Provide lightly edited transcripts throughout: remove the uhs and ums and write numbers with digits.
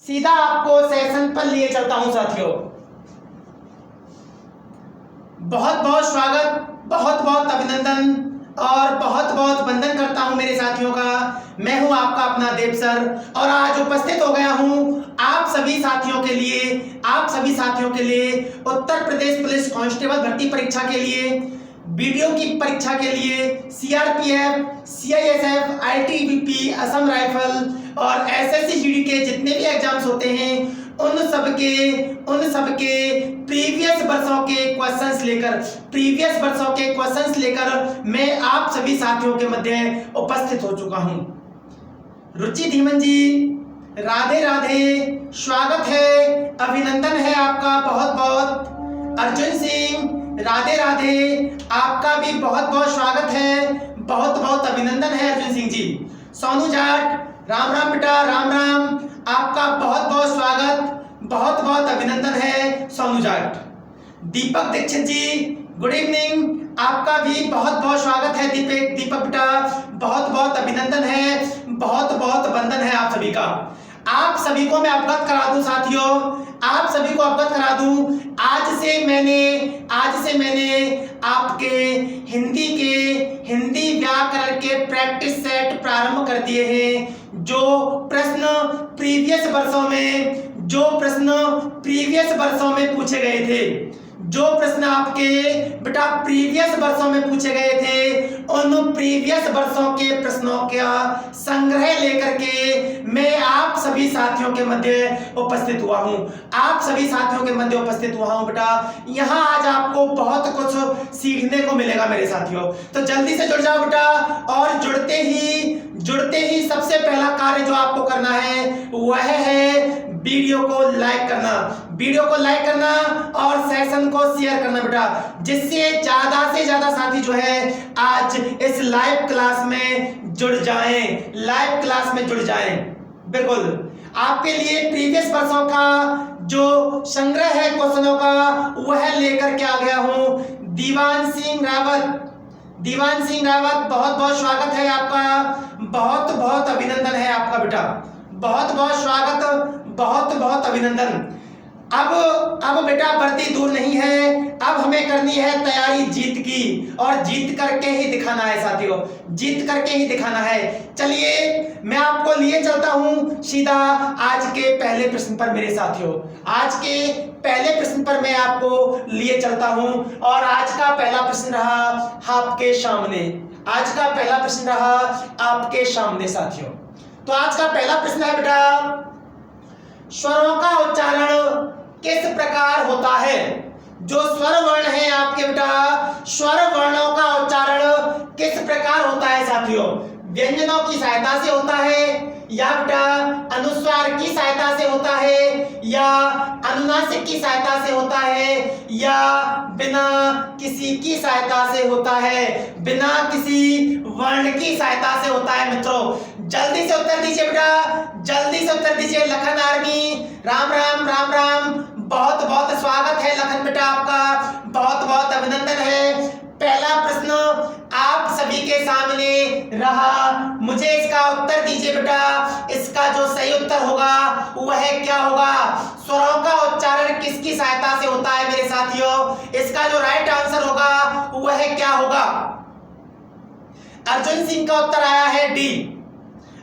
सीधा आपको सेशन पर लिए चलता हूं साथियों। बहुत बहुत स्वागत, बहुत बहुत अभिनंदन और बहुत बहुत वंदन करता हूं मेरे साथियों का। मैं हूं आपका अपना देव सर और आज उपस्थित हो गया हूं आप सभी साथियों के लिए उत्तर प्रदेश पुलिस कांस्टेबल भर्ती परीक्षा के लिए, वीडियो की परीक्षा के लिए, CRPF, CISF, ITBP, Assam rifle और एसएससी जीडी के जितने भी एग्जाम्स होते हैं उन सब के प्रीवियस वर्षों के क्वेश्चंस लेकर मैं आप सभी साथियों के मध्य उपस्थित हो चुका हूं। रुचि धीमन जी, राधे राधे, स्वागत है, अभिनंदन है आपका बहुत बहुत। अर्जुन सिंह, राधे राधे, आपका भी बहुत बहुत स्वागत है, बहुत बहुत अभिनंदन है अर्जुन सिंह जी। सोनू जाट, राम राम बेटा, राम राम, आपका बहुत बहुत स्वागत, बहुत बहुत अभिनंदन है सोनू जाट। दीपक दीक्षित जी, गुड इवनिंग, आपका भी बहुत बहुत स्वागत है दीपक बेटा, बहुत बहुत अभिनंदन है, बहुत बहुत वंदन है आप सभी का। आप सभी को मैं अवगत करा दूं साथियों, आप सभी को अवगत करा दूं, आज से मैंने आपके हिंदी व्याकरण के प्रैक्टिस सेट प्रारंभ कर दिए हैं। जो प्रश्न प्रीवियस वर्षों में पूछे गए थे, जो प्रश्न आपके बेटा प्रीवियस वर्षों में पूछे गए थे, उन प्रीवियस वर्षों के प्रश्नों का संग्रह लेकर के मैं आप सभी साथियों के मध्य उपस्थित हुआ हूं बेटा। यहाँ आज आपको बहुत कुछ सीखने को मिलेगा मेरे साथियों, तो जल्दी से जुड़ जाओ बेटा। और जुड़ते ही सबसे पहला कार्य जो आपको करना है वह है वीडियो को लाइक करना और सेशन को शेयर करना बेटा, जिससे ज्यादा से ज्यादा साथी जो है आज इस लाइव क्लास में जुड़ जाएं। बिल्कुल आपके लिए प्रीवियस वर्षों का जो संग्रह है क्वेश्चनों का वह लेकर के आ गया हूं। दीवान सिंह रावत, बहुत बहुत स्वागत है आपका, बहुत बहुत अभिनंदन है आपका बेटा, बहुत बहुत स्वागत, बहुत बहुत अभिनंदन। अब बेटा बढ़ती दूर नहीं है, अब हमें करनी है तैयारी जीत की, और जीत करके ही दिखाना है साथियों, जीत करके ही दिखाना है। चलिए मैं आपको लिए चलता हूं सीधा आज के पहले प्रश्न पर मेरे साथियों। आज के पहले प्रश्न पर मैं आपको लिए चलता हूं और आज का पहला प्रश्न रहा आपके सामने साथियों। तो आज का पहला प्रश्न है बेटा, स्वरों का उच्चारण किस प्रकार होता है? जो स्वर वर्ण है आपके बेटा, स्वर वर्णों का उच्चारण किस प्रकार होता है साथियों? व्यंजनों की सहायता से होता है, या बेटा अनुस्वार की सहायता से होता है, या अनुनासिक की सहायता से होता है, या बिना किसी की सहायता से होता है, बिना किसी वर्ण की सहायता से होता है? मित्रों जल्दी से उत्तर दीजिए बेटा, जल्दी से उत्तर दीजिए। लखन आर्मी, राम राम राम राम, बहुत बहुत स्वागत है लखन बेटा आपका, बहुत बहुत अभिनंदन है। पहला प्रश्न आप सभी के सामने रहा, मुझे इसका उत्तर दीजिए बेटा। इसका जो सही उत्तर होगा वह क्या होगा? स्वरों का उच्चारण किसकी सहायता से होता है मेरे साथियों? इसका जो राइट आंसर होगा वह क्या होगा? अर्जुन सिंह का उत्तर आया है डी,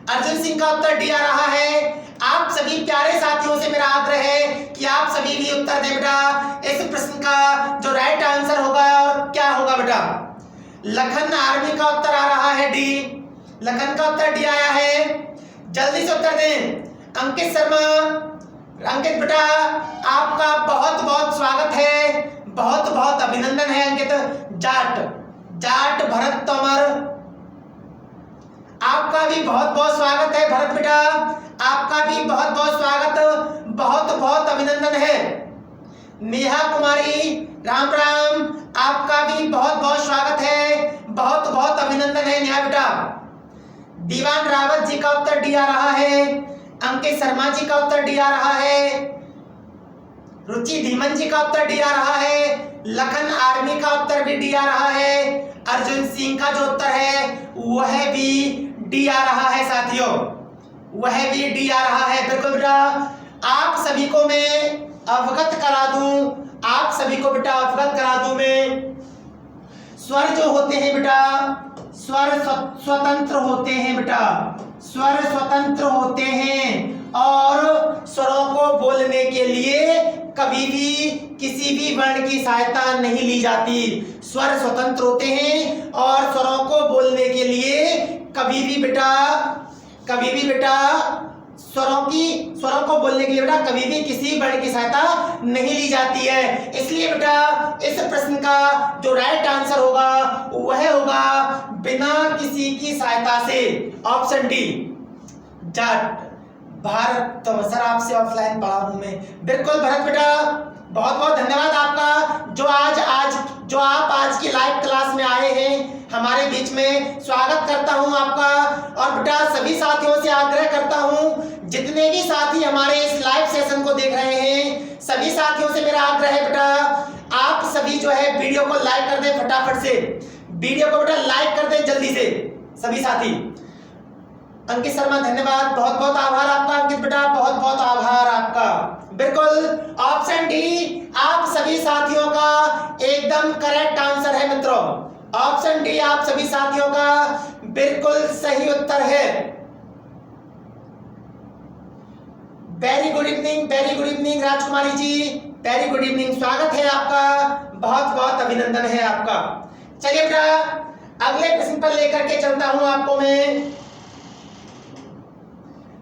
अर्जुन सिंह का उत्तर डी आ रहा है। आप सभी प्यारे साथियों से मेरा आग्रह है कि आप सभी भी उत्तर दें बेटा। इस प्रश्न का जो राइट आंसर होगा और क्या होगा बेटा? लखन आर्मी का उत्तर आ रहा है डी, लखन का उत्तर डी आया है, जल्दी से उत्तर दें। अंकित शर्मा, अंकित बेटा आपका बहुत बहुत स्वागत है, बहुत बहुत अभिनंदन है अंकित। जाट भरत तोमर, आपका भी बहुत बहुत स्वागत है भरत बेटा, आपका भी बहुत बहुत स्वागत, बहुत बहुत अभिनंदन है। नेहा कुमारी, राम राम, आपका भी बहुत बहुत स्वागत है, बहुत बहुत अभिनंदन है नेहा बेटा। दीवान रावत जी का उत्तर डी आ रहा है, अंकित शर्मा जी का उत्तर डी आ रहा है, रुचि धीमन जी का उत्तर डी आ रहा है, लखन आर्मी का उत्तर भी डी आ रहा है, अर्जुन सिंह का जो उत्तर है वह भी डी आ रहा है साथियों, वह भी डी आ रहा है। बिल्कुल बेटा सभी को मैं अवगत करा दूं, आप सभी को बेटा अवगत करा दूं मैं। स्वर जो होते हैं बेटा, स्वर स्वतंत्र होते हैं बेटा, स्वर स्वतंत्र होते हैं और स्वरों को बोलने के लिए कभी भी किसी भी वर्ण की सहायता नहीं ली जाती। स्वर स्वतंत्र होते हैं और स्वरों को बोलने के लिए कभी भी बेटा स्वरों को बोलने के लिए बेटा कभी भी किसी वर्ण की सहायता नहीं ली जाती है। इसलिए बेटा इस प्रश्न का जो राइट आंसर होगा वह होगा बिना किसी की सहायता से, ऑप्शन डी जाट। भारत, तो सर आपसे ऑफलाइन पढ़ा हूं मैं। बिल्कुल भरत बेटा, बहुत बहुत धन्यवाद आपका जो आप आज की लाइव क्लास में आए हैं हमारे बीच में। स्वागत करता हूं आपका। और बेटा सभी साथियों से आग्रह करता हूं, जितने भी साथी हमारे इस लाइव सेशन को देख रहे हैं सभी साथियों से मेरा आग्रह है बेटा आप सभी जो है वीडियो को लाइक कर दें, फटाफट से वीडियो को बेटा लाइक कर दें जल्दी से सभी साथी। अंकित शर्मा धन्यवाद, बहुत बहुत आभार आपका अंकित बेटा, बहुत बहुत आभार आपका। बिल्कुल ऑप्शन डी आप सभी साथियों का एकदम करेक्ट आंसर है मित्रों। ऑप्शन डी आप सभी साथियों का बिल्कुल सही उत्तर है। वेरी गुड इवनिंग राजकुमारी जी, वेरी गुड इवनिंग, स्वागत है आपका, बहुत बहुत अभिनंदन है आपका। चलिए बेटा अगले प्रश्न पर लेकर के चलता हूं आपको मैं।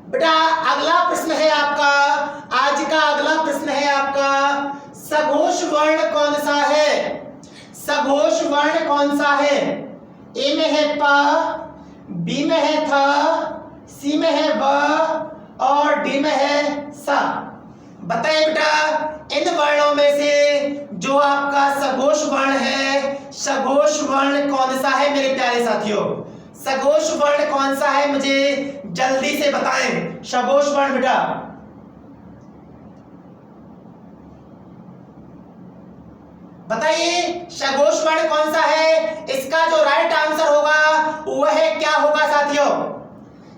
बेटा अगला प्रश्न है आपका, आज का अगला प्रश्न है आपका, सघोष वर्ण कौन सा है? सघोष वर्ण कौन सा है? ए में है प, बी में है थ, सी में है व और डी में है सा। बताइए बेटा इन वर्णों में से जो आपका सघोष वर्ण है, सघोष वर्ण कौन सा है मेरे प्यारे साथियों? सघोष वर्ण कौन सा है मुझे जल्दी से बताएं। सघोष वर्ण बेटा बताइए सघोष वर्ण कौन सा है? इसका जो राइट आंसर होगा वह क्या होगा साथियों?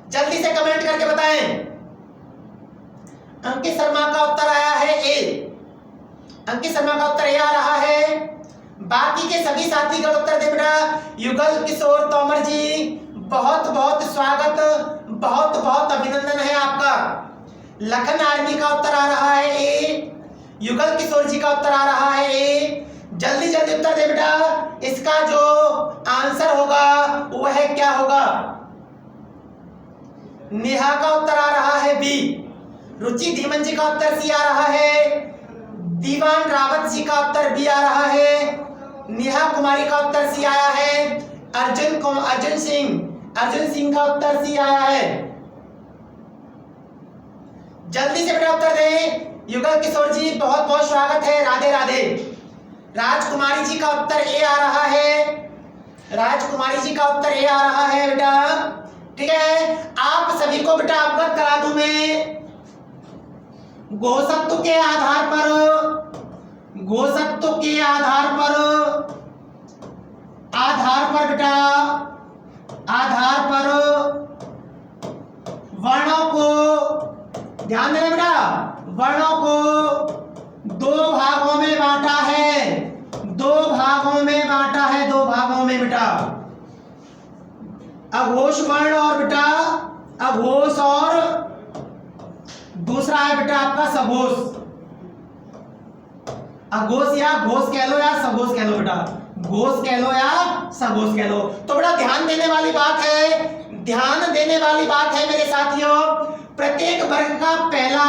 जल्दी से कमेंट करके बताएं। अंकित शर्मा का उत्तर आया है ए। अंकित शर्मा का उत्तर ए आ रहा है। बाकी के सभी साथी का उत्तर दे बेटा। युगल किशोर तोमर जी बहुत बहुत स्वागत, बहुत बहुत अभिनंदन है आपका। लखन आर्मी का उत्तर आ रहा है ए। युगल किशोर जी का उत्तर आ रहा है ए। जल्दी जल्दी उत्तर दे बेटा। इसका जो आंसर होगा वह क्या होगा? नेहा का उत्तर आ रहा है बी। रुचि धीमन जी का उत्तर सी आ रहा है। दीवान रावत जी का उत्तर बी आ रहा है। नेहा कुमारी का उत्तर सी आया है। अर्जुन सिंह का उत्तर सी आया है। जल्दी से बेटा उत्तर दें। युगल किशोर जी बहुत बहुत स्वागत है, राधे राधे। राजकुमारी जी का उत्तर ए आ रहा है। राजकुमारी जी का उत्तर ए आ रहा है बेटा, ठीक है। आप सभी को बेटा अवगत करा दूं मैं। गोसत्व के आधार पर बेटा वर्णों को ध्यान देना बेटा। वर्णों को दो भागों में बांटा है। दो भागों में बेटा। अघोष वर्ण और बेटा अघोष और दूसरा है बेटा आपका सघोष। अघोष या घोष कह लो या सघोष कह लो बेटा। घोष कह लो या सघोष कह लो। तो बेटा ध्यान देने वाली बात है मेरे साथियों। प्रत्येक वर्ग का पहला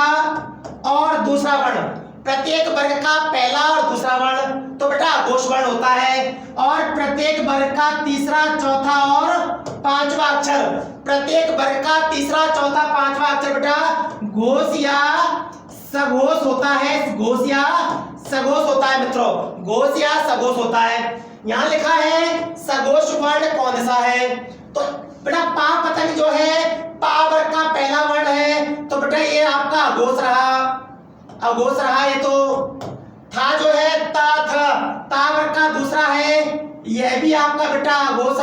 और दूसरा वर्ण, प्रत्येक वर्ग का पहला और दूसरा वर्ण तो बेटा अघोष वर्ण होता है। और प्रत्येक वर्ग का तीसरा, चौथा और पांचवा अक्षर, प्रत्येक वर्ग का तीसरा, चौथा, पांचवा अक्षर बेटा घोष या सघोष होता है। घोष या सघोष होता है मित्रों, घोष या सघोष होता है। यहां लिखा है सघोष वर्ण कौन सा है? तो बेटा पा पतंग जो है पा वर्ग का पहला वर्ण है, तो बेटा ये आपका अघोष रहा। ये तो था जो है ता वर्ग का दूसरा है, यह भी आपका बेटा अघोष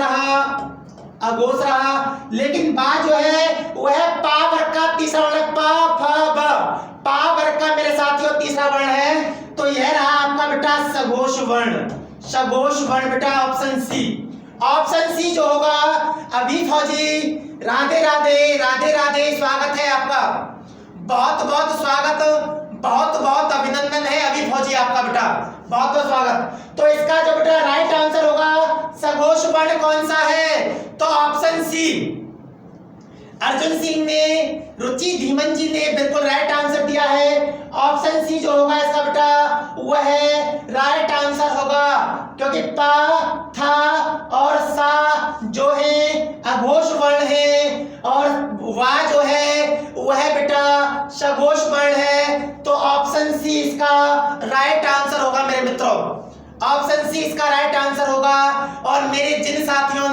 रहा। लेकिन बा जो है वह पा वर्ग का तीसरा वर्ण, पा वर्ग का वर्ण है? तो यह रहा आपका बेटा सघोष वर्ण। सघोष वर्ण बेटा ऑप्शन सी। ऑप्शन सी जो होगा। अभी फौजी राधे राधे, राधे राधे, स्वागत है आपका, बहुत बहुत स्वागत, बहुत बहुत अभिनंदन है अभी फौजी आपका बेटा, बहुत बहुत स्वागत। तो इसका जो बेटा राइट आंसर होगा सघोष वर्ण कौन सा है? तो ऑप्शन सी। अर्जुन सिंह ने, रुचि धीमन जी ने बिल्कुल राइट आंसर दिया है। ऑप्शन सी जो होगा इसका बेटा वह राइट आंसर होगा, क्योंकि पा, था और सा जो है अघोष वर्ण है और वा जो है वह बेटा सघोष वर्ण है। तो ऑप्शन सी इसका राइट आंसर होगा मेरे मित्रों, ऑप्शन सी इसका राइट आंसर होगा। और मेरे जिन साथियों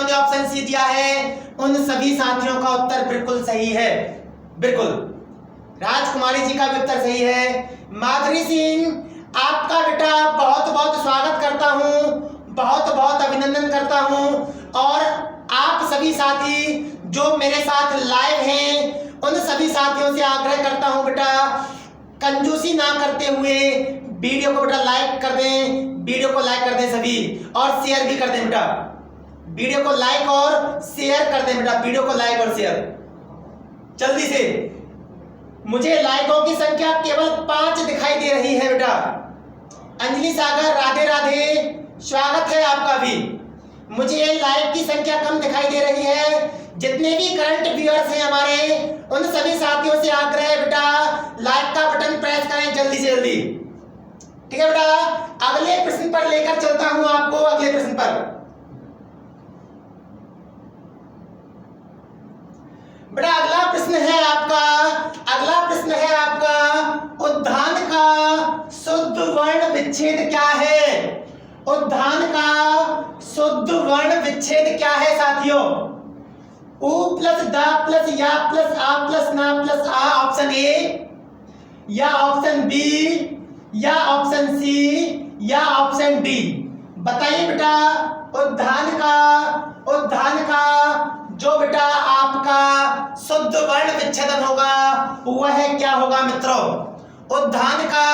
ने ऑप्शन सी दिया है उन सभी साथियों का उत्तर बिल्कुल सही है, बिल्कुल। राजकुमारी जी का भी उत्तर सही है। माधुरी सिंह आपका बेटा बहुत बहुत स्वागत करता हूं, बहुत बहुत अभिनंदन करता हूं। और आप सभी साथी जो मेरे साथ लाइव हैं उन सभी साथियों से आग्रह करता हूं बेटा कंजूसी ना करते हुए वीडियो को बेटा लाइक कर दें, वीडियो को लाइक कर दें सभी, और शेयर भी कर दें बेटा, वीडियो को लाइक और शेयर कर दें बेटा, वीडियो को लाइक और शेयर जल्दी से। मुझे लाइकों की संख्या केवल 5 दिखाई दे रही है बेटा। अंजलि सागर राधे राधे, स्वागत है आपका भी। मुझे लाइक की संख्या कम दिखाई दे रही है। जितने भी करंट व्यूअर्स हैं हमारे उन सभी साथियों से आग्रह है बेटा लाइक का बटन प्रेस करें जल्दी से जल्दी, ठीक है बेटा। अगले प्रश्न पर लेकर चलता हूं आपको, अगले प्रश्न पर बेटा। अगला प्रश्न है आपका उद्धान का शुद्ध वर्ण विच्छेद क्या है? उद्धान का शुद्ध वर्ण विच्छेद क्या है साथियों? उ प्लस द प्लस या प्लस आ प्लस ना प्लस आ, ऑप्शन ए या ऑप्शन बी या ऑप्शन सी या ऑप्शन डी, बताइए बेटा। उद्धान का जो बेटा आपका शुद्ध वर्ण विच्छेदन होगा वह क्या होगा मित्रों? उद्धान का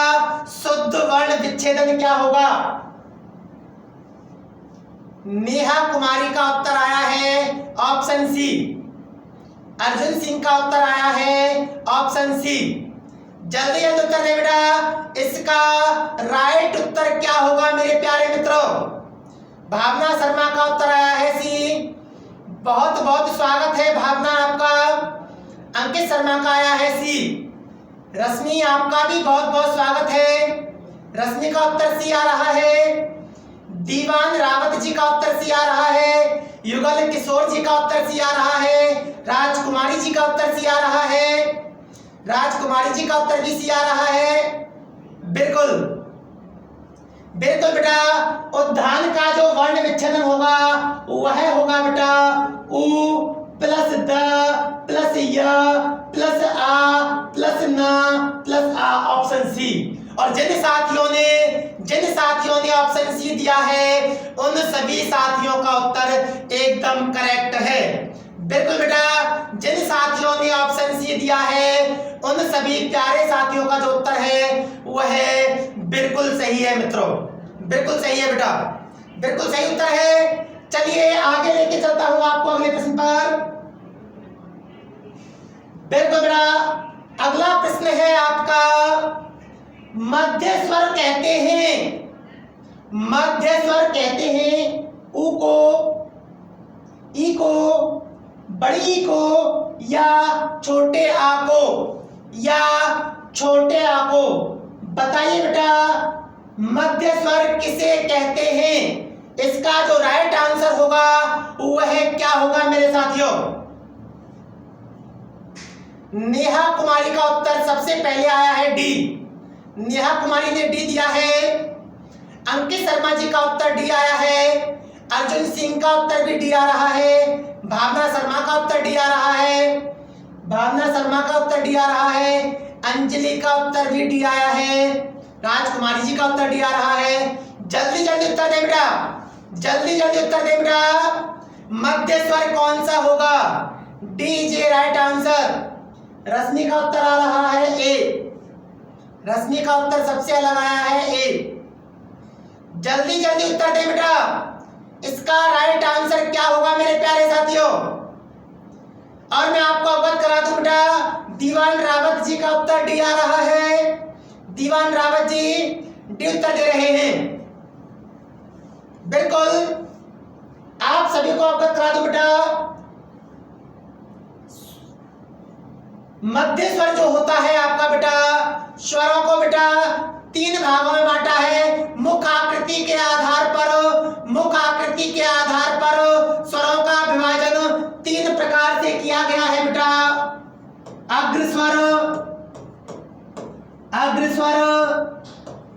शुद्ध वर्ण विच्छेदन क्या होगा? नेहा कुमारी का उत्तर आया है ऑप्शन सी। अर्जुन सिंह का उत्तर आया है ऑप्शन सी। जल्दी जल्दी उत्तर दे बेटा, इसका राइट उत्तर क्या होगा मेरे प्यारे मित्रों? भावना शर्मा का उत्तर आया है सी, बहुत बहुत स्वागत है भावना आपका। अंकित शर्मा का आया है सी। रश्मि आपका भी बहुत बहुत स्वागत है, रश्मि का उत्तर सी आ रहा है। दीवान रावत जी का उत्तर सी आ रहा है। युगल किशोर जी का उत्तर सी आ रहा है। राजकुमारी जी का उत्तर सी आ रहा है। राजकुमारी जी का उत्तर भी सी आ रहा है। बिल्कुल बिल्कुल बेटा, उद्धान का जो वर्ण विच्छेदन होगा वह होगा बेटा उ प्लस द प्लस य प्लस आ प्लस न प्लस आ, ऑप्शन सी। और जिन साथियों ने ऑप्शन सी दिया है उन सभी साथियों का उत्तर एकदम करेक्ट है। बिल्कुल बेटा, जिन साथियों ने ऑप्शन सी दिया है उन सभी प्यारे साथियों का जो उत्तर है वह बिल्कुल सही है मित्रों, बिल्कुल सही है बेटा, बिल्कुल सही उत्तर है। चलिए आगे लेके चलता हूं आपको अगले प्रश्न पर। बिल्कुल बेटा, अगला प्रश्न है आपका मध्य स्वर कहते हैं उ को, ई को, बड़ी ई को या छोटे आ को, बताइए बेटा मध्य स्वर किसे कहते हैं? इसका जो राइट आंसर होगा वह क्या होगा मेरे साथियों? नेहा कुमारी का उत्तर सबसे पहले आया है डी। नेहा कुमारी ने डी दिया है। अंकित शर्मा जी का उत्तर डी आया है। अर्जुन सिंह का उत्तर भी डी आ रहा है। भावना शर्मा का उत्तर डी आ रहा है। अंजलि का उत्तर भी डी आया है। राजकुमारी जी का उत्तर डी आ रहा है। जल्दी जल्दी उत्तर दे बेटा, जल्दी जल्दी उत्तर दे बेटा। मध्य स्वर कौन सा होगा? D is A right answer. Rashmi का उत्तर आ रहा है ए। रश्मि का उत्तर सबसे अलग आया है ए। जल्दी जल्दी उत्तर दे बेटा, इसका राइट आंसर क्या होगा मेरे प्यारे साथियों। और मैं आपको अवगत करा दूं बेटा, दीवान रावत जी का उत्तर डी आ रहा है। दीवान रावत जी डी उत्तर दे रहे हैं। बिल्कुल आप सभी को अवगत करा दूं बेटा, मध्य स्वर जो होता है आपका बेटा, स्वरों को बेटा 3 भागों में बांटा है। मुख आकृति के आधार पर, मुख आकृति के आधार पर स्वरों का विभाजन 3 प्रकार से किया गया है बेटा। अग्रस्वर, अग्रस्वर,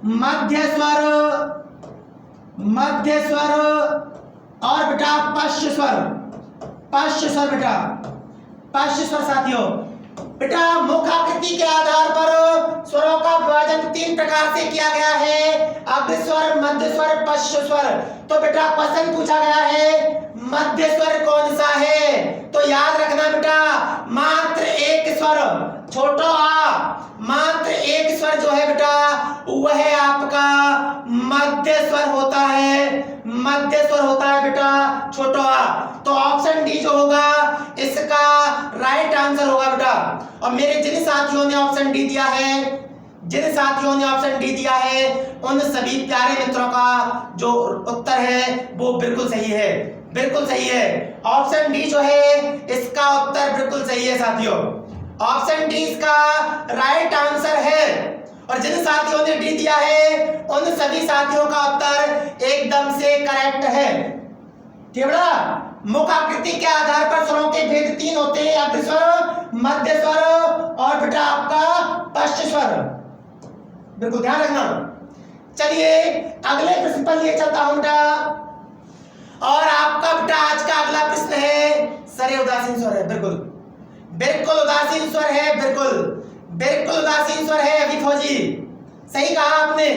मध्य स्वर, मध्य स्वर और बेटा पश्च स्वर, पश्च स्वर बेटा, पश्च स्वर साथियों। बेटा मुख आकृति के आधार पर स्वरों का विभाजन 3 प्रकार से किया गया है, अग्रस्वर, मध्य स्वर, पश्च स्वर। तो बेटा क्वेश्चन पूछा गया है मध्य स्वर कौन सा है, तो याद रखना बेटा मात्र एक स्वर, छोटा आ, मात्र एक स्वर जो है बेटा वह आपका मध्य स्वर होता है, मध्य स्वर होता है बेटा छोटा आ। तो ऑप्शन डी जो होगा इसका राइट आंसर होगा बेटा। और मेरे जिन साथियों ने ऑप्शन डी दिया है, जिन साथियों ने ऑप्शन डी दिया है, उन सभी प्यारे मित्रों का जो उत्तर है वो बिल्कुल सही है, बिल्कुल सही है। ऑप्शन डी जो है इसका उत्तर बिल्कुल सही है साथियों। ऑप्शन डी इसका राइट आंसर है। और जिन साथियों ने डी दिया है उन सभी साथियों का उत्तर एकदम से करेक्ट है। ठीक है। मुख आकृति के आधार पर स्वरों के भेद 3 होते हैं, अग्रस्वर, मध्य स्वर और बेटा आपका पश्च स्वर। बिल्कुल ध्यान रखना। चलिए अगले प्रश्न पर लिए चलता हूं बेटा। और आपका बेटा आज का अगला प्रश्न है, सर ये उदासीन स्वर है। बिल्कुल बिल्कुल उदासीन स्वर है, बिल्कुल बिल्कुल उदासीन स्वर है अभी फौजी, सही कहा आपने।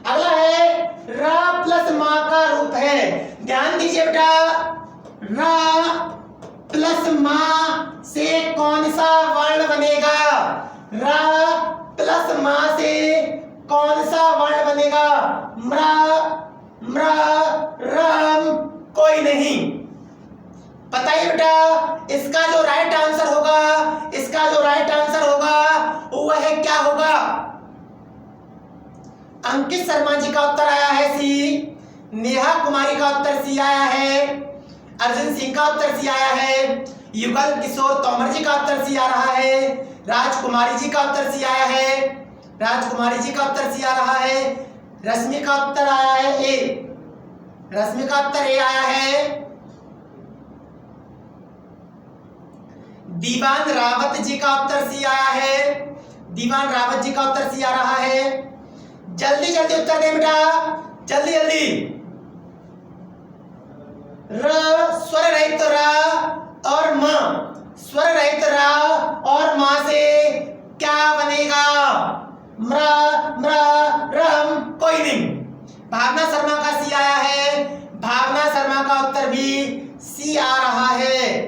अगला है रा प्लस मा का रूप है। ध्यान दीजिए बेटा, रा प्लस मा से कौन सा वर्ण बनेगा, रा प्लस मा से कौन सा वर्ण बनेगा, म्रा, म्रा, रम, कोई नहीं। बताइए बेटा इसका जो राइट आंसर होगा, इसका जो राइट आंसर होगा वह क्या होगा। अंकित शर्मा जी का उत्तर आया है सी, नेहा कुमारी का उत्तर सी आया है, अर्जुन सिंह का उत्तर सी आया है, युगल किशोर तोमर जी का उत्तर सी आ रहा है, राजकुमारी जी का उत्तर सी आया है, राजकुमारी जी का उत्तर सी आ रहा है, रश्मि का उत्तर आया है ए, रश्मि का उत्तर ए आया है, दीवान रावत जी का उत्तर सी आया है, दीवान रावत जी का उत्तर सी आ रहा है। जल्दी जल्दी उत्तर दे बेटा, जल्दी जल्दी। र स्वर रहित रा और म, स्वर रहित रा और मा से क्या बनेगा, म्रा, म्रा, रम, कोई नहीं। भावना शर्मा का सी आया है, भावना शर्मा का उत्तर भी सी आ रहा है,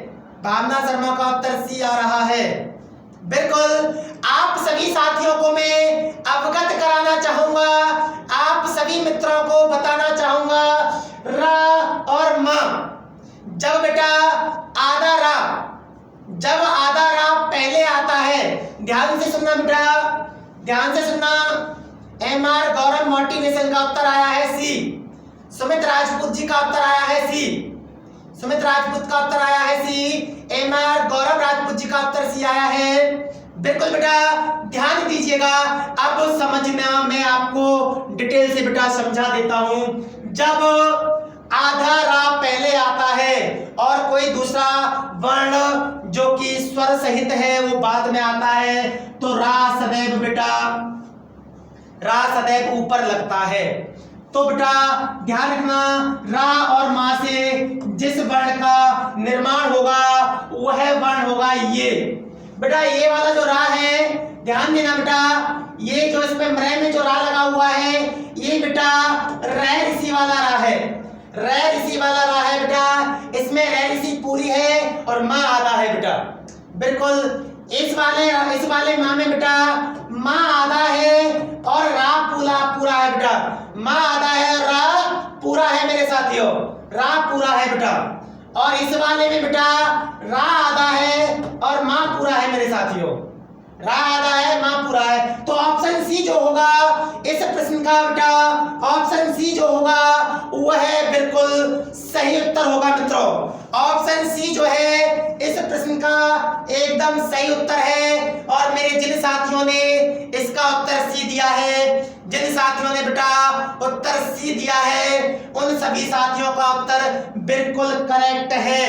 भावना शर्मा का उत्तर सी आ रहा है। बिल्कुल आप सभी साथियों को मैं अवगत कराना चाहूंगा, आप सभी मित्रों को बताना चाहूंगा, रा और म जब बेटा आधा रा, जब आधा रा पहले आता है, ध्यान से सुनना बेटा, ध्यान से सुनना। एमआर गौरव मोटिवेशन का उत्तर आया है सी, सुमित राजपूत जी का उत्तर आया है सी, सुमित राजपूत का उत्तर आया है सी, एमआर गौरव राजपूत जी का उत्तर सी आया है। बिल्कुल बेटा ध्यान दीजिएगा, अब समझना मैं आपको डिटेल से बेटा समझा देता हूं। जब आधा रा पहले आता है और कोई दूसरा वर्ण जो कि स्वर सहित है वो बाद में आता है, तो रा सदैव बेटा, रा सदैव ऊपर लगता है। तो बेटा ध्यान रखना, रा और मा से जिस वर्ण का निर्माण होगा वह वर्ण होगा ये। बेटा ये वाला जो रा है, ध्यान देना बेटा, ये जो इसमें म्रे में जो रा लगा हुआ है ये बेटा रै ऋषि वाला रा है, रै ऋषि वाला रा है बेटा। इसमें रै ऋषि पूरी है और माँ आधा है बेटा। बिल्कुल इस वाले माँ में बेटा माँ आधा है और रा पूरा है बेटा। माँ आधा है और रा पूरा है मेरे साथियों, रा पूरा है बेटा। और इस वाले में बेटा रा आधा है और माँ पूरा है मेरे साथियों, रा आधा है माँ पूरा है। तो ऑप्शन सी जो होगा इस प्रश्न का बेटा, ऑप्शन सी जो होगा वह बिल्कुल सही उत्तर होगा मित्रों। ऑप्शन सी जो है इस प्रश्न का एकदम सही उत्तर है। और मेरे जिन साथियों ने इसका उत्तर सी दिया है, जिन साथियों ने बेटा उत्तर सी दिया है, उन सभी साथियों का उत्तर बिल्कुल करेक्ट है,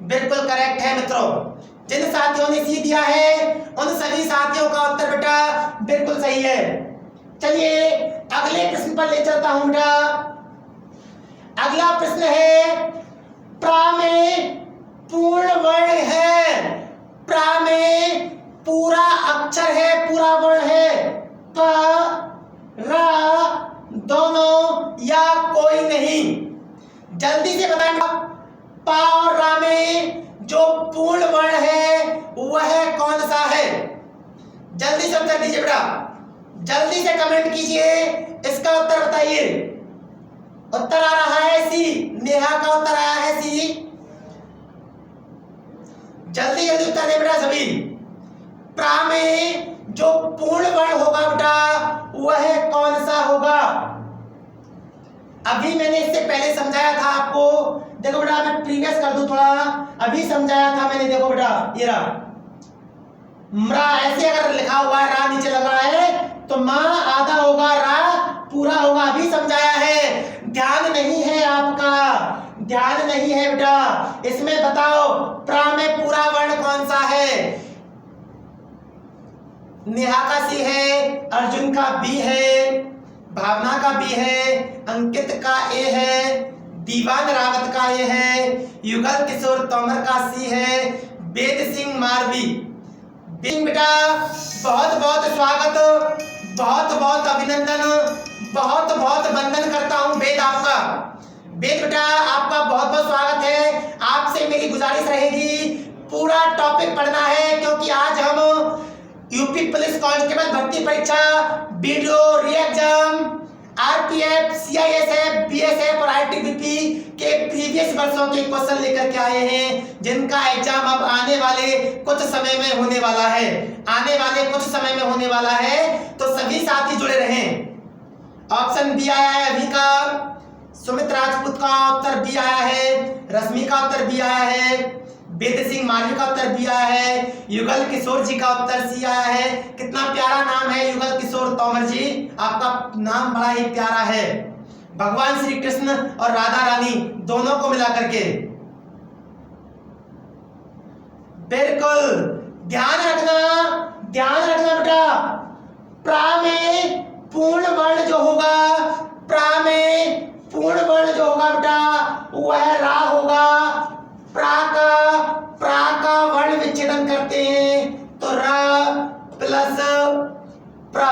बिल्कुल करेक्ट है मित्रों। जिन साथियों ने सी दिया है उन सभी साथियों का उत्तर बेटा बिल्कुल सही है। चलिए अगले प्रश्न पर ले चलता हूं बेटा। अगला प्रश्न है, प्रा में पूर्ण वर्ण है, प्रा में पूरा अक्षर है, पूरा वर्ण है, प रा दोनों या कोई नहीं। जल्दी से बताएं, पा और रा में जो पूर्ण वर्ण है वह कौन सा है? जल्दी से उत्तर दीजिए बेटा, जल्दी से कमेंट कीजिए, इसका उत्तर बताइए। उत्तर आ रहा है सी, नेहा का उत्तर आया है सी। जल्दी जल्दी उत्तर दे बेटा सभी। प्रा में जो पूर्ण वर्ण होगा बेटा वह कौन सा होगा? अभी मैंने इससे पहले समझाया था आपको, देखो बेटा मैं प्रीवियस कर दूं थोड़ा, अभी समझाया था मैंने, देखो बेटा ये रहा म्रा, ऐसे अगर लिखा हुआ है रा नीचे लगा है तो माँ आधा होगा, रा पूरा होगा, अभी समझाया है। ध्यान नहीं है आपका, ध्यान नहीं है बेटा। इसमें बताओ प्रा में पूरा वर्ण कौन सा है? नेहा का सी है, अर्जुन का बी है, भावना का बी है, अंकित का ए है, दीवान रावत का ए है, युगल किशोर तोमर का सी है, वेद सिंह मारवी। बेटा बहुत बहुत स्वागत, बहुत बहुत अभिनंदन, बहुत बहुत वंदन करता हूं वेद आपका। वेद बेटा आपका बहुत बहुत स्वागत है। आपसे मेरी गुजारिश रहेगी पूरा टॉपिक पढ़ना है, क्योंकि आज हम यूपी पुलिस कांस्टेबल भर्ती परीक्षा, वीडियो री एग्जाम, आरपीएफ, सीआईएसएफ, बीएसएफ और आईटीबीपी के प्रीवियस वर्षों के क्वेश्चन लेकर के आए हैं, जिनका एग्जाम अब आने वाले कुछ समय में होने वाला है, आने वाले कुछ समय में होने वाला है। तो सभी साथी जुड़े रहें। ऑप्शन बी आया है अभी का, सुमित राजपूत का उत्तर बी आया है, रश्मि का उत्तर बी आया है, वेद सिंह मारवी का उत्तर बी आया है, युगल किशोर जी का उत्तर सी आया है। कितना प्यारा नाम है युगल किशोर तोमर जी, आपका नाम बड़ा ही प्यारा है। भगवान श्री कृष्ण और राधा रानी दोनों को मिला करके। बिल्कुल ध्यान रखना बेटा, प्रा में पूर्ण वर्ण जो होगा, प्रा में पूर्ण वर्ण जो होगा बेटा वह रा होगा। प्रा का वर्ण विच्छेदन करते हैं तो रा प्लस प्रा,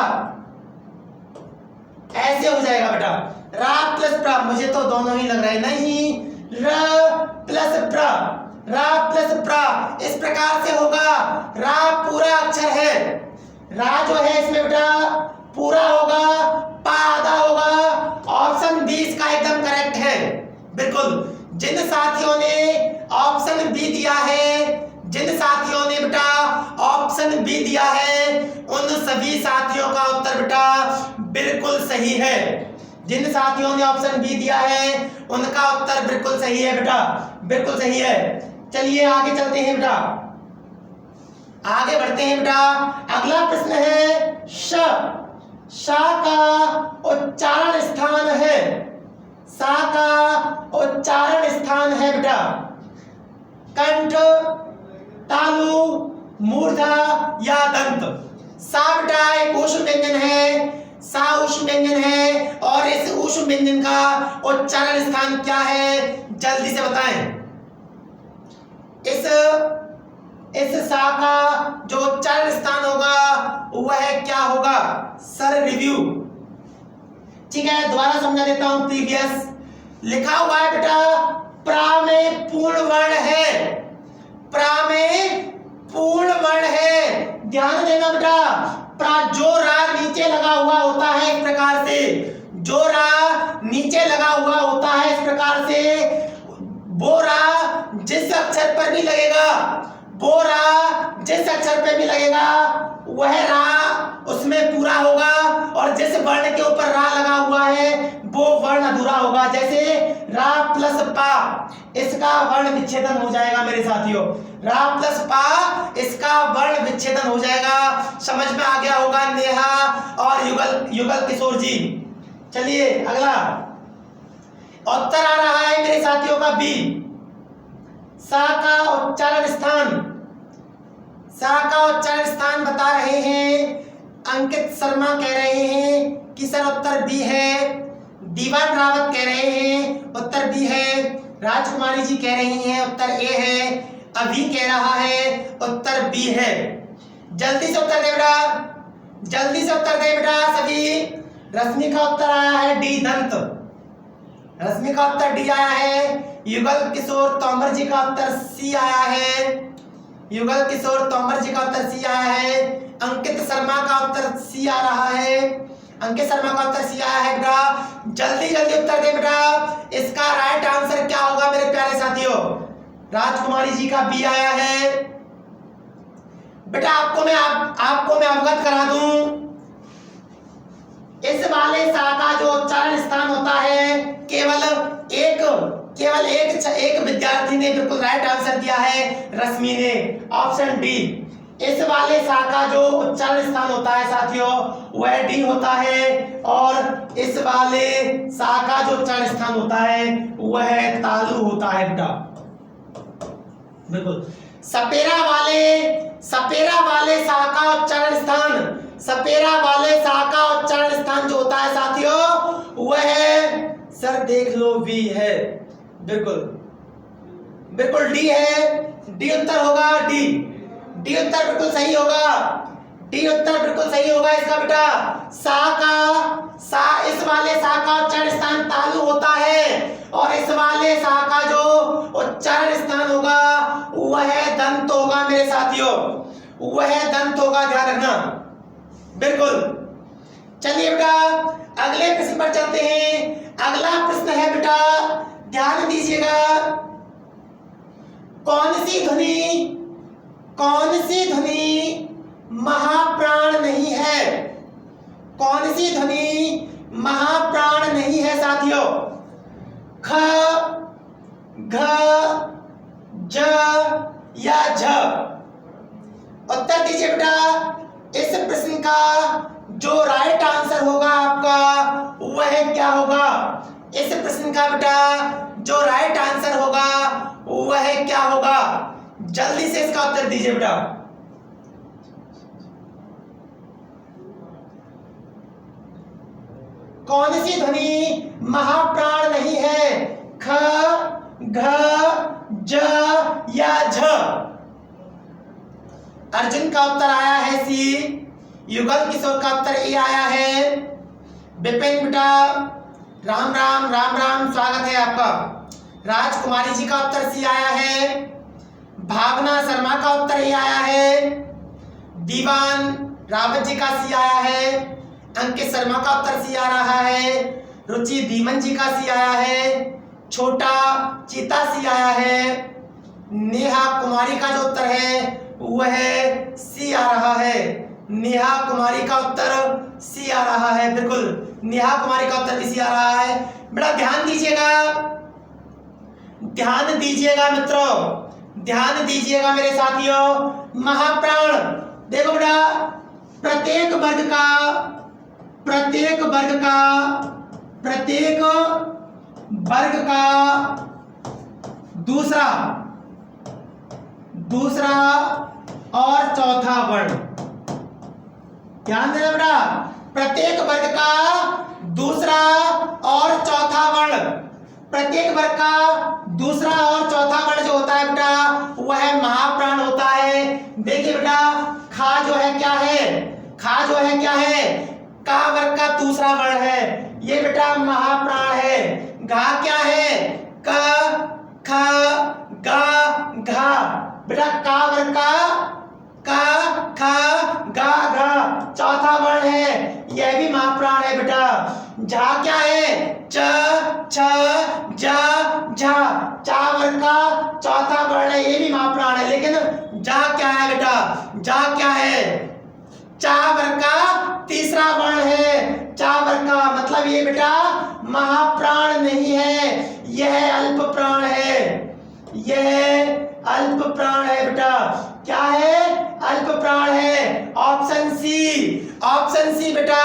ऐसे हो जाएगा बेटा, रा प्लस प्रा। मुझे तो दोनों ही लग रहा है, नहीं, र प्लस प्रा, रा प्लस प्रा, इस प्रकार से होगा। रा पूरा अक्षर है, रा जो है इसमें बेटा पूरा होगा, पा आधा होगा। ऑप्शन बी इसका एकदम करेक्ट है, बिल्कुल। जिन साथियों ने ऑप्शन बी दिया है, जिन साथियों ने बेटा ऑप्शन बी दिया है, उन सभी साथियों का उत्तर बेटा बिल्कुल सही है। जिन साथियों ने ऑप्शन बी दिया है उनका उत्तर बिल्कुल सही है बेटा, बिल्कुल सही है। चलिए आगे चलते हैं बेटा, आगे बढ़ते हैं बेटा। अगला प्रश्न है श का उच्चारण स्थान है, सा का उच्चारण स्थान है बेटा कंठ, तालु, मूर्धा या दंत। सा बेटा एक ऊष्म व्यंजन है, सा ऊष्म व्यंजन है, और इस ऊष्म व्यंजन का उच्चारण स्थान क्या है? जल्दी से बताएं। इस सा का जो उच्चारण स्थान होगा वह क्या होगा? सर रिव्यू, ठीक है, दोबारा समझा देता हूं। प्रीवियस लिखा हुआ है बेटा प्रा में पूर्ण वर्ण है, प्रा में पूर्ण वर्ण है। ध्यान देना बेटा, जो रा नीचे लगा हुआ होता है इस प्रकार से, जो रा नीचे लगा हुआ होता है इस प्रकार से, वो रा जिस अक्षर पर भी लगेगा, वो रा जिस अक्षर पे भी लगेगा वह रा उसमें पूरा होगा, और जिस वर्ण के ऊपर रा लगा हुआ है वो वर्ण अधूरा होगा। जैसे रा प्लस पा, इसका वर्ण विच्छेदन हो जाएगा मेरे साथियों। रा प्लस पा, इसका वर्ण विच्छेदन हो जाएगा। समझ में आ गया होगा नेहा और युगल किशोर जी। चलिए अगला उत्तर आ रहा है मेरे साथियों का बी, सा का उच्चारण स्थान। सा का उच्चारण स्थान बता रहे हैं अंकित शर्मा, कह रहे हैं कि सर उत्तर बी है। दीवान रावत कह रहे हैं उत्तर बी है। राजकुमारी जी कह रही हैं उत्तर ए है। अभी कह रहा है उत्तर बी है। जल्दी से उत्तर दे बेटा, जल्दी से उत्तर दे बेटा सभी। रश्मि का उत्तर आया है डी, दंत। रश्मि का उत्तर डी आया है। युगल किशोर तोमर जी का उत्तर सी आया है। युगल किशोर तोमर जी का उत्तर सी आया है। अंकित शर्मा का उत्तर सी आ रहा है। अंकित शर्मा का उत्तर सी आया है बेटा। जल्दी जल्दी उत्तर दे बेटा। इसका राइट आंसर क्या होगा मेरे प्यारे साथियों? राजकुमारी जी का बी आया है। बेटा आपको मैं अवगत करा दूं, इस वाले सा का जो उच्चारण स्थान होता है केवल एक विद्यार्थी ने बिल्कुल राइट आंसर दिया है, रश्मि ने, ऑप्शन डी। इस वाले सा का जो उच्चारण स्थान होता है साथियों वह डी होता है, और इस वाले सा का जो उच्चारण स्थान होता है वह तालु होता है बेटा। बिल्कुल सपेरा वाले सा का उच्चारण स्थान, सपेरा वाले सा का उच्चारण स्थान जो होता है साथियों वह सर देख लो वी है। बिल्कुल डी है। डी उत्तर होगा, डी उत्तर बिल्कुल सही होगा। डी उत्तर बिल्कुल सही होगा इसका बेटा। इस वाले सा का उच्चारण स्थान तालु होता है, और इस वाले सा का जो उच्चारण स्थान होगा वह दंत होगा मेरे साथियों, वह दंत होगा, ध्यान रखना। बिल्कुल। चलिए बेटा अगले प्रश्न पर चलते हैं। अगला प्रश्न है बेटा, ध्यान दीजिएगा। कौन सी ध्वनि महाप्राण नहीं है? कौन सी ध्वनि महाप्राण नहीं है साथियों? ख, घ, ज या झ? उत्तर दीजिए बेटा। इस प्रश्न का जो राइट आंसर होगा आपका वह क्या होगा? इस प्रश्न का बेटा जो राइट आंसर होगा वह क्या होगा? जल्दी से इसका उत्तर दीजिए बेटा। कौन सी ध्वनि महाप्राण नहीं है? ख, घ, ज या झ? अर्जुन का उत्तर आया है सी। युगल किशोर का उत्तर ए आया है। विपिन बेटा राम राम स्वागत है आपका। राजकुमारी जी का उत्तर सी आया है। भावना शर्मा का उत्तर ए आया है। दीवान रावत जी का सी आया है। अंकित शर्मा का उत्तर सी आ रहा है। रुचि धीमन जी का सी आया है। छोटा चीता सी आया है। नेहा कुमारी का जो उत्तर है वह सी आ रहा है। नेहा कुमारी का उत्तर सी आ रहा है। बिल्कुल नेहा कुमारी का उत्तर सी आ रहा है। बेटा ध्यान दीजिएगा मित्रों, ध्यान दीजिएगा मेरे साथियों। महाप्राण देखो बेटा, प्रत्येक वर्ग का दूसरा और चौथा वर्ण। ध्यान देना बेटा, प्रत्येक वर्ग का दूसरा और चौथा वर्ण, प्रत्येक वर्ग का दूसरा और चौथा वर्ण जो होता है बेटा वह महाप्राण होता है। देखिए बेटा खा जो है क्या है? का वर्ग का दूसरा वर्ण है, ये बेटा महाप्राण है। घा क्या है? क, ख, ग, घा। बेटा का वर्ग का ख ग घ चौथा वर्ण है, यह भी महाप्राण है बेटा। झा क्या है, च छ ज झ, चा वर्ग का चौथा वर्ण है, ये भी महाप्राण है। लेकिन जा क्या है बेटा, जा क्या है, चा वर्ग का तीसरा वर्ण है, चा वर्ग का, मतलब ये बेटा महाप्राण नहीं है, यह अल्प प्राण है, यह अल्प प्राण है बेटा। क्या है, अल्प प्राण है। ऑप्शन सी बेटा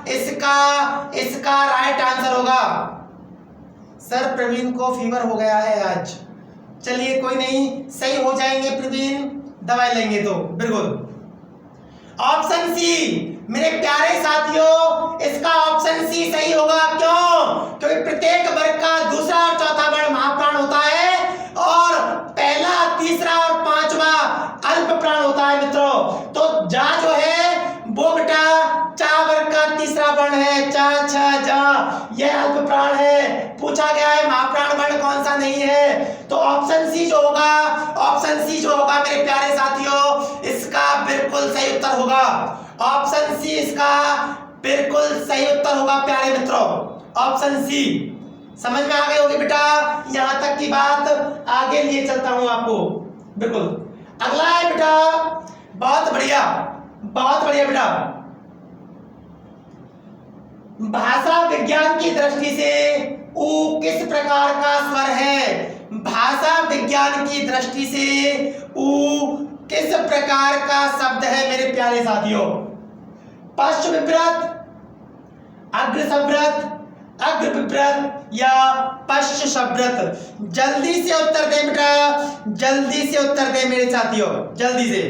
इसका राइट आंसर होगा। सर प्रवीण को फीवर हो गया है आज। चलिए कोई नहीं, सही हो जाएंगे प्रवीण, दवाई लेंगे तो बिल्कुल। ऑप्शन सी मेरे प्यारे साथियों, इसका ऑप्शन सी सही होगा। क्यों? क्योंकि प्रत्येक वर्ग का दूसरा और चौथा वर्ण महाप्राण होता है और पहला, तीसरा और पांचवा अल्प प्राण होता है मित्रों। तो जा जो है वो बेटा चा वर्ग का तीसरा वर्ण है, चा छ जा, यह अल्प प्राण है। पूछा गया है महाप्राण वर्ण कौन सा नहीं है, तो ऑप्शन सी जो होगा, ऑप्शन सी जो होगा मेरे प्यारे साथियों, इसका बिल्कुल सही उत्तर होगा। ऑप्शन सी इसका बिल्कुल सही उत्तर होगा प्यारे मित्रों, ऑप्शन सी। समझ में आ गई होगी बेटा, यहां तक की बात आगे लिए चलता हूं आपको बिल्कुल। अगला है बेटा, बहुत बढ़िया बेटा, भाषा विज्ञान की दृष्टि से ऊ किस प्रकार का स्वर है। भाषा विज्ञान की दृष्टि से ऊ किस प्रकार का शब्द है मेरे प्यारे साथियों। पश्च विव्रत, अग्र सव्रत, अग्र विव्रत या पश्च सव्रत। जल्दी से उत्तर दे बेटा, जल्दी से उत्तर दे मेरे साथियों, जल्दी से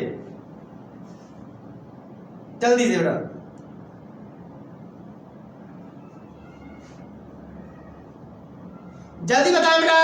बेटा। जल्दी बताएं बेटा।